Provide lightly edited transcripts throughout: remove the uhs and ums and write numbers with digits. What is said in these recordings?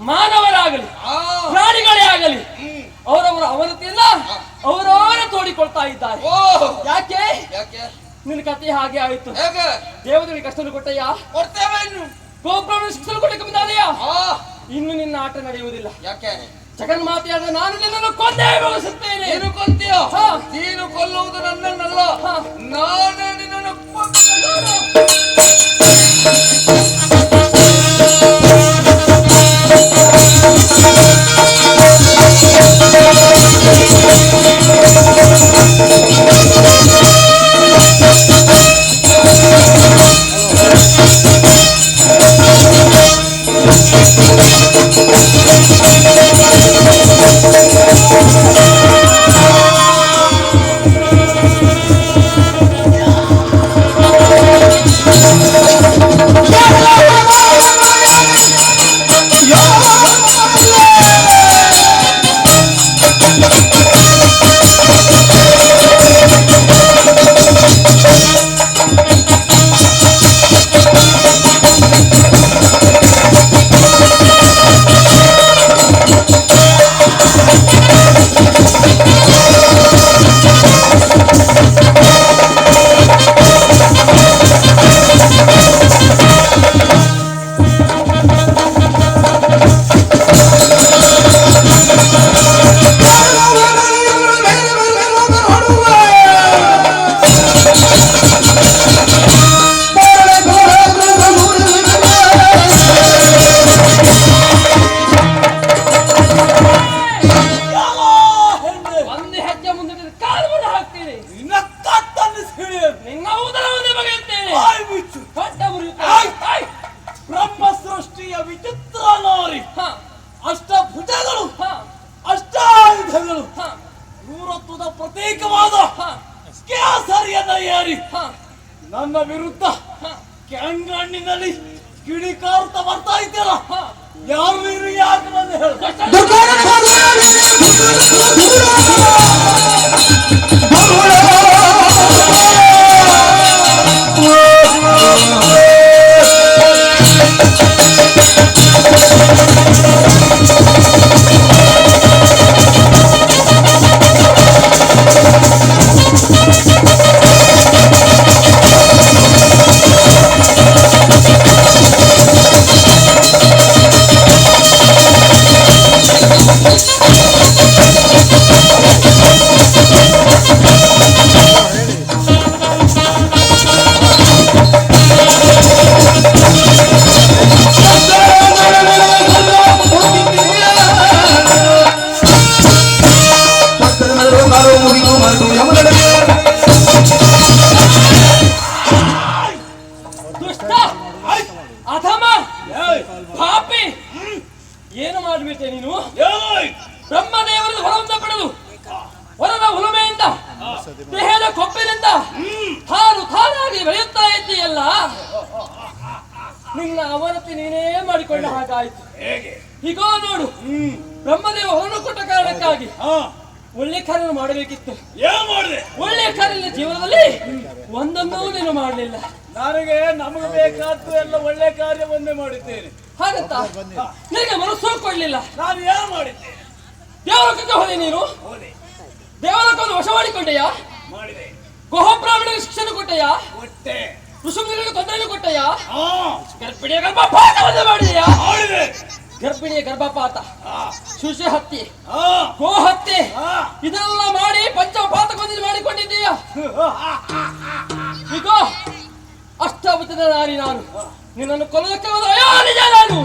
ಮಾನವರಾಗಲಿ ಪ್ರಾಣಿಗಳೇ ಆಗಲಿ ಅವರವರ ಅವನತಿಯನ್ನ ಅವರವರ ತೋಡಿಕೊಳ್ತಾ ಇದ್ದಾರೆ. ಯಾಕೆ ನಿನ್ನ ಕಥೆ ಹಾಗೆ ಆಯ್ತು. ದೇವತೆಗಳಿಗೆ ಕಷ್ಟ ಕೊಟ್ಟಯ್ಯ, ಗೋಬ್ರಹ್ಮಣ ಶಿಕ್ಷಣ ಕೊಟ್ಟಕ್ಕೆ ಬಂದಾದಯ್ಯ. ಇನ್ನು ನಿನ್ನ ಆಟ ನಡೆಯುವುದಿಲ್ಲ. ಯಾಕೆ? ಜಗನ್ಮಾತೆಯಾದ ನಾನು ನಿನ್ನನ್ನು ಕೊಂದೇ ಮುಗಿಸುತ್ತೇನೆ. ನೀನು ಕೊಂತೀಯೋ? ನೀನು ಕೊಲ್ಲುವುದು ನನ್ನನ್ನಲ್ಲ, ನಾನೇ ನಿನ್ನನ್ನು ನನ್ನ ವಿರುದ್ಧ ಕೆಂಗಣ್ಣಿನಲ್ಲಿ ಕಿಡಿಕಾರ್ತ ಬರ್ತಾ ಇದ್ದೀರ. ಯಾರು ನೀರು ಯಾಕೆ ಬಂದು ಹೇಳ? ಏನು ಮಾಡಿಬಿಟ್ಟೆ ನೀನು? ಬ್ರಹ್ಮದೇವರನ್ನು ಹೊರವಂತ ಪಡೆದು ಹೊರದ ಹುಲುಮೆಯಿಂದ ದೇಹದ ಕೊಪ್ಪಿನಿಂದ ಹಾಲು ತಾನಾಗಿ ಬೆಳೆಯುತ್ತಾ ಇದ್ದೀಯಲ್ಲ, ನಿನ್ನ ಅವನತಿ ನೀನೇ ಮಾಡಿಕೊಂಡ ಹಾಗಾಯ್ತು. ಹೀಗೋ ನೋಡು, ಬ್ರಹ್ಮದೇವ ಹೊರನು ಕೊಟ್ಟ ಕಾರಣಕ್ಕಾಗಿ ಒಳ್ಳೆ ಕಾರ್ಯ ಮಾಡಬೇಕಿತ್ತು. ಏನು ಮಾಡಿದೆ? ಒಳ್ಳೆ ಕಾರ್ಯ ಜೀವನದಲ್ಲಿ ಒಂದೊಂದೂ ನೀನು ಮಾಡಲಿಲ್ಲ. ನನಗೆ ನಮಗೆ ಬೇಕಾದ್ದು ಎಲ್ಲ ಒಳ್ಳೆ ಕಾರ್ಯವನ್ನೇ ಮಾಡಿದ್ದೇನೆ. ಹಾಗಂತ ನಿನಗೆ ಮನಸ್ಸು ಕೊಡ್ಲಿಲ್ಲ. ನಾನು ಏನು ಮಾಡಿದ್ದೆ? ದೇವಲೋಕಕ್ಕೆ ಹೋದೆ ನೀನು. ದೇವಲೋಕವನ್ನು ವಶ ಮಾಡಿಕೊಂಡೆಯಾ? ಮಾಡಿದೆ. ಗೋಬ್ರಾಹ್ಮಣರಿಗೆ ಶಿಕ್ಷಣ ಕೊಟ್ಟೆಯಾ? ಕೊಟ್ಟೆ. ಋಷಿಗಳಿಗೆ ತೊಂದರೆ ಕೊಟ್ಟೆಯಾ? ಗರ್ಭಿಣಿಯ ಗರ್ಭಪಾತವನ್ನು ಮಾಡಿದೆಯಾ? ಮಾಡಿದೆ. ಗರ್ಭಿಣಿಯ ಗರ್ಭಪಾತ, ಶಿಶು ಹತ್ಯೆ, ಗೋ ಹತ್ಯೆ ಇದೆಲ್ಲ ಮಾಡಿ ಪಂಚಪಾತಕವನ್ನು ಮಾಡಿಕೊಂಡಿದ್ದೀಯಾ? ಈಗ ಅಷ್ಟಾವಚನ ನಾರಿ ನಾನು ನಿನ್ನನ್ನು ಕೊಲ್ಲಕ್ಕೆ ಹೋದ ಅಯ್ಯೋ ನಿಜ ನಾನು.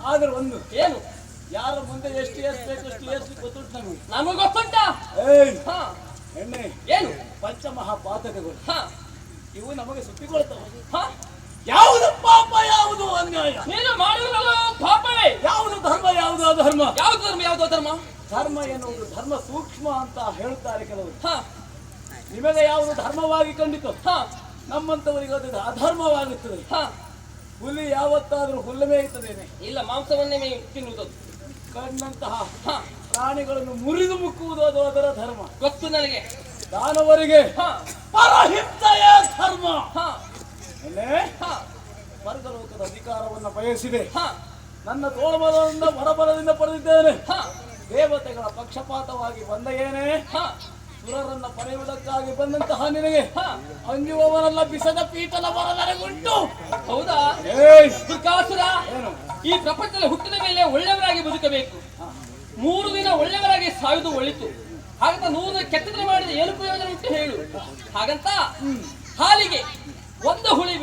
ಆದ್ರೆ ಒಂದು ಏನು, ಯಾರ ಮುಂದೆ ಎಷ್ಟು ಏರ್ಸ್ಬೇಕು ಎಷ್ಟು ಗೊತ್ತುಂಟು ನಮಗೆ. ನಮಗೆ ಗೊತ್ತುಂಟ ಎಣ್ಣೆ ಏನು ಪಂಚಮಹಾಪಾತಕಗಳು ಇವು ನಮಗೆ ಸುತ್ತಿಕೊಳ್ತವೆ. ಯಾವುದು ಪಾಪ ಯಾವುದು ಅನ್ಯಾಯ? ನೀನು ಮಾಡುವುದಲ್ಲ ಪಾಪವೇ. ಯಾವುದು ಧರ್ಮ ಯಾವುದು ಅಧರ್ಮ? ಯಾವುದು ಧರ್ಮ ಯಾವುದು ಅಧರ್ಮ? ಧರ್ಮ ಎನ್ನುವುದು ಧರ್ಮ ಸೂಕ್ಷ್ಮ ಅಂತ ಹೇಳುತ್ತಾರೆ ಕೆಲವರು. ನಿಮಗೆ ಯಾವುದು ಧರ್ಮವಾಗಿ ಕಂಡಿತು ನಮ್ಮಂತವರಿಗೆ ಅದು ಅಧರ್ಮವಾಗುತ್ತದೆ. ಹುಲಿ ಯಾವತ್ತಾದ್ರೂ ಹುಲ್ಲು ಮೇಯುತ್ತದೇನೆ? ಇಲ್ಲ, ಮಾಂಸವನ್ನೇ ತಿನ್ನುವುದು. ಕಂಡಂತಹ ಪ್ರಾಣಿಗಳನ್ನು ಮುರಿದು ಮುಕ್ಕುವುದು ಅದು ಅದರ ಧರ್ಮ. ಗೊತ್ತು ನನಗೆ. ದಾನವರಿಗೆ ಪರಹಿಂಸೆಯ ಧರ್ಮ. ಸ್ವರ್ಗಲೋಕದ ಅಧಿಕಾರವನ್ನು ಬಯಸಿದೆ. ನನ್ನ ತೋಳ್ಬಲದಿಂದ ಹೊರಬಲದಿಂದ ಪಡೆದಿದ್ದೇನೆ. ದೇವತೆಗಳ ಪಕ್ಷಪಾತವಾಗಿ ಬಂದ ಏನೇ ಸುರರನ್ನ ಪಡೆಯುವುದಕ್ಕಾಗಿ ಬಂದಂತಹ ನಿನಗೆ ಅಂಜುವವರೆಲ್ಲ ಬಿಸದ ಪೀಠದ ಬರದರೆಗುಂಟು. ಹೌದಾ ದುರ್ಗಾಸುರ? ಈ ಪ್ರಪಂಚದಲ್ಲಿ ಹುಟ್ಟಿದ ಮೇಲೆ ಒಳ್ಳೆಯವರಾಗಿ ಬದುಕಬೇಕು. 3 ದಿನ ಒಳ್ಳೆಯವರಾಗಿ ಸಾಯುವುದು ಒಳಿತು. ಹಾಗಂತ 100 ದಿನ ಕೆಟ್ಟದ್ರೆ ಮಾಡಿದ ಏನು ಪ್ರಯೋಜನ ಉಂಟು ಹೇಳು? ಹಾಗಂತ ಹಾಲಿಗೆ ಒಂದು ಹುಳಿ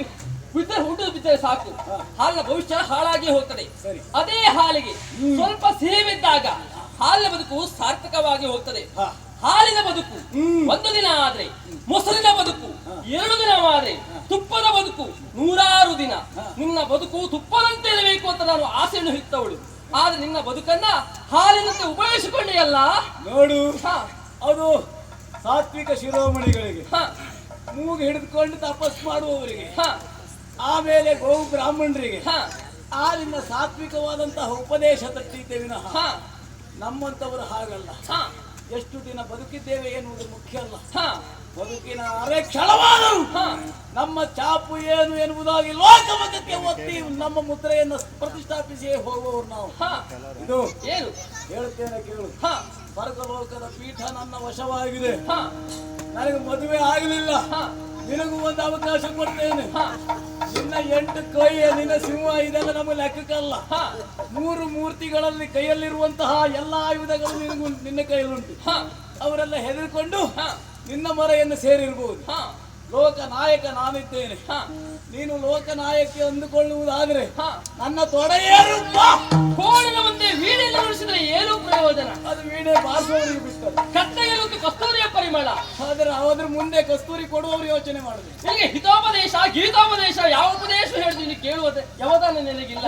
ಹುಟ್ಟು ಬಿದ್ದರೆ ಸಾಕು, ಹಾಲಿನ ಭವಿಷ್ಯ ಹಾಳಾಗಿ ಹೋಗ್ತದೆ. ಅದೇ ಹಾಲಿಗೆ ಸ್ವಲ್ಪ ಸಿಹಿವಿದ್ದಾಗ ಹಾಲಿನ ಬದುಕು ಸಾರ್ಥಕವಾಗಿ ಹೋಗ್ತದೆ. ಹಾಲಿನ ಬದುಕು 1 ದಿನ ಆದ್ರೆ, ಮೊಸರಿನ ಬದುಕು 2 ದಿನವಾದ್ರೆ, ತುಪ್ಪದ ಬದುಕು 100 ದಿನ. ನಿನ್ನ ಬದುಕು ತುಪ್ಪದಂತೆ ಇರಬೇಕು ಅಂತ ನಾನು ಆಸೆಯನ್ನು ಹಿಡಿತವಳು. ಆದ್ರೆ ನಿನ್ನ ಬದುಕನ್ನ ಹಾಲಿನಂತೆ ಉಪಯೋಗಿಸಿಕೊಂಡೆಯಲ್ಲ ನೋಡು. ಅದು ಸಾತ್ವಿಕ ಶಿರೋಮಣಿಗಳಿಗೆ, ಮೂಗು ಹಿಡಿದುಕೊಂಡು ತಪಸ್ ಮಾಡುವವರಿಗೆ, ಆಮೇಲೆ ಗೋ ಬ್ರಾಹ್ಮಣರಿಗೆ ಹಾಲಿನ ಸಾತ್ವಿಕವಾದಂತಹ ಉಪದೇಶ ತಟ್ಟಿದ್ದೆ ವಿನಃ ನಮ್ಮಂತವರು ಹಾಗಲ್ಲ. ಎಷ್ಟು ದಿನ ಬದುಕಿದ್ದೇವೆ ಎನ್ನುವುದು ಮುಖ್ಯ ಅಲ್ಲ. ಬದುಕಿನ ಅರೆ ಕ್ಷಣವಾದರೂ ನಮ್ಮ ಚಾಪು ಏನು ಎನ್ನುವುದಾಗಿ ಲೋಕಮತಕ್ಕೆ ಒತ್ತಿ ನಮ್ಮ ಮುದ್ರೆಯನ್ನು ಪ್ರತಿಷ್ಠಾಪಿಸಿ ಹೋಗುವವರು ನಾವು. ಇದು ಏನು ಹೇಳುತ್ತೇನೆ ಕೇಳು. ಸ್ವರ್ಗಲೋಕದ ಪೀಠ ನನ್ನ ವಶವಾಗಿದೆ. ನನಗೆ ಮದುವೆ ಆಗಲಿಲ್ಲ, ನಿನಗೂ ಒಂದು ಅವಕಾಶ ಕೊಡ್ತೇನೆ. ನಿನ್ನ 8 ಕೈ, ನಿನ್ನ ಸಿಂಹ ಇದೆಲ್ಲ ನಮಗೆ ಲೆಕ್ಕಕ್ಕಲ್ಲ. 3 ಮೂರ್ತಿಗಳಲ್ಲಿ ಕೈಯಲ್ಲಿರುವಂತಹ ಎಲ್ಲಾ ಆಯುಧಗಳು ನಿನ್ನ ಕೈಯಲ್ಲುಂಟು. ಅವರೆಲ್ಲ ಹೆದರಿಕೊಂಡು ನಿನ್ನ ಮೊರೆಯನ್ನು ಸೇರಿರಬಹುದು. ಲೋಕ ನಾಯಕ ನಾನಿದ್ದೇನೆ, ನೀನು ಲೋಕ ನಾಯಕಿ ಅಂದುಕೊಳ್ಳುವುದಾದ್ರೆ ನನ್ನ ತೊಡೆಯೇರು. ಕೋಣಿನ ಮುಂದೆ ವೀಣೆಯನ್ನು ನುಡಿಸಿದ್ರೆ ಏನು ಪ್ರಯೋಜನ? ಅದು ವೀಣೆ ಬಾರಿಸುವವರಿಗೆ ಬಿಟ್ಟರು. ಕತ್ತಲೆಯಿರುವುದು ಕಸ್ತೂರಿಯ ಪರಿಮಳ. ಆದ್ರೆ ಅದ್ರ ಮುಂದೆ ಕಸ್ತೂರಿ ಕೊಡುವವರು ಯೋಚನೆ ಮಾಡುದು. ನಿನಗೆ ಹಿತೋಪದೇಶ ಗೀತೋಪದೇಶ ಯಾವ ಉಪದೇಶ ಹೇಳಿದ್ರು ನೀನು ಕೇಳುವುದೇ ಯಾವದಾನ ನಿನಗಿಲ್ಲ.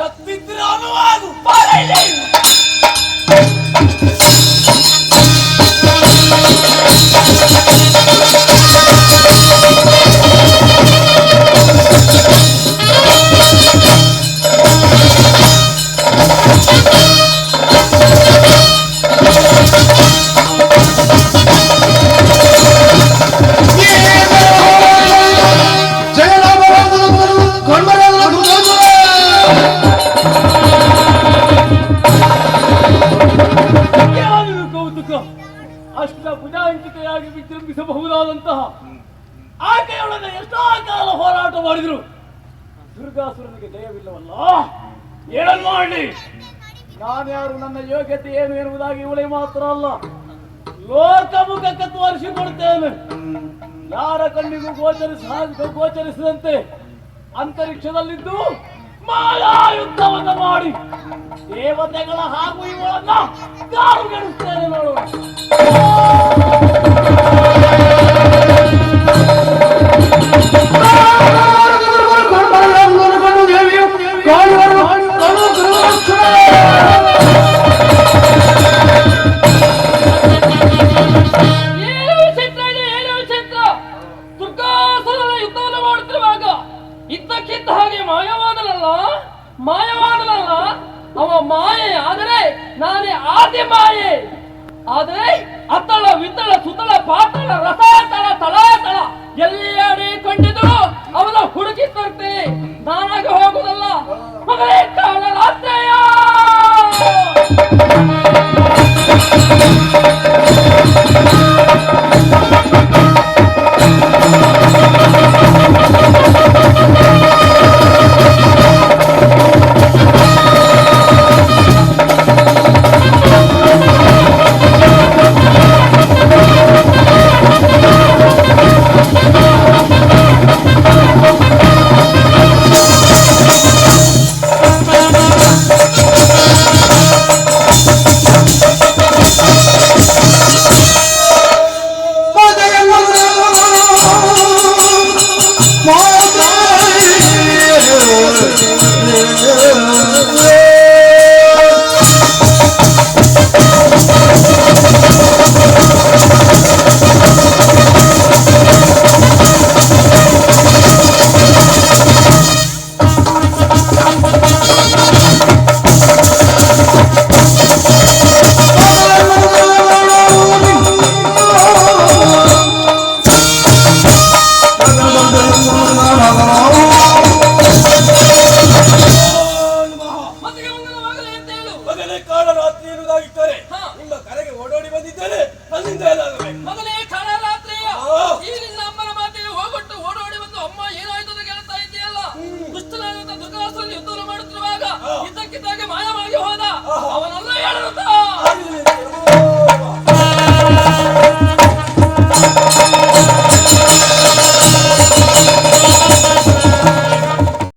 ಅಷ್ಟಭುಜಾಂಕಿತೆಯಾಗಿ ವಿಜೃಂಭಿಸಬಹುದಾದಂತಹ ಆಕೆಯೊಡನೆ ಎಷ್ಟೋ ಕಾಲ ಹೋರಾಟ ಮಾಡಿದ್ರು. ದುರ್ಗಾಸುರನಿಗೆ ಜಯವಿಲ್ಲವಲ್ಲ. ಏನನ್ನು ಮಾಡಲಿ? ನಾನ್ಯಾರು, ನನ್ನ ಯೋಗ್ಯತೆ ಏನು ಎನ್ನುವುದಾಗಿ ಇವಳಿಗೆ ಮಾತ್ರ ಅಲ್ಲ, ಲೋಕಮುಖಕ್ಕೆ ತೋರಿಸಿಕೊಡ್ತೇನೆ. ಯಾರ ಕಣ್ಣಿಗೂ ಗೋಚರಿಸಿದಂತೆ ಅಂತರಿಕ್ಷದಲ್ಲಿದ್ದು ಮಾಯಾಯುದ್ಧವನ್ನು ಮಾಡಿ ದೇವತೆಗಳ ಹಾಗೂ ಇವಳನ್ನ ಕಾಡುಗೆಡಿಸ್ತೇನೆ ನೋಡು. ಇದ್ದಕ್ಕಿದ್ದ ಹಾಗೆ ಮಾಯವಾದನಲ್ಲ ಅವ ಮಾಯೆ. ಆದರೆ ನಾನೇ ಆದಿ ಮಾಯೆ. ಆದರೆ ಅತ್ತಳ ವಿತ್ತಳ ಸುತ್ತಳ ಪಾತಳ ರಸಾತಳ ತಳಾತಳ ಎಲ್ಲಿಯಾಡಿ ಕಂಡಿದ್ರು ಅವನ ಹುಡುಕಿ ತರ್ತೇನೆ. ನಾನಾಗಿ ಹೋಗುದಲ್ಲ ಮಗಳೇ ಕಾಳ ರಾತ್ರೆಯ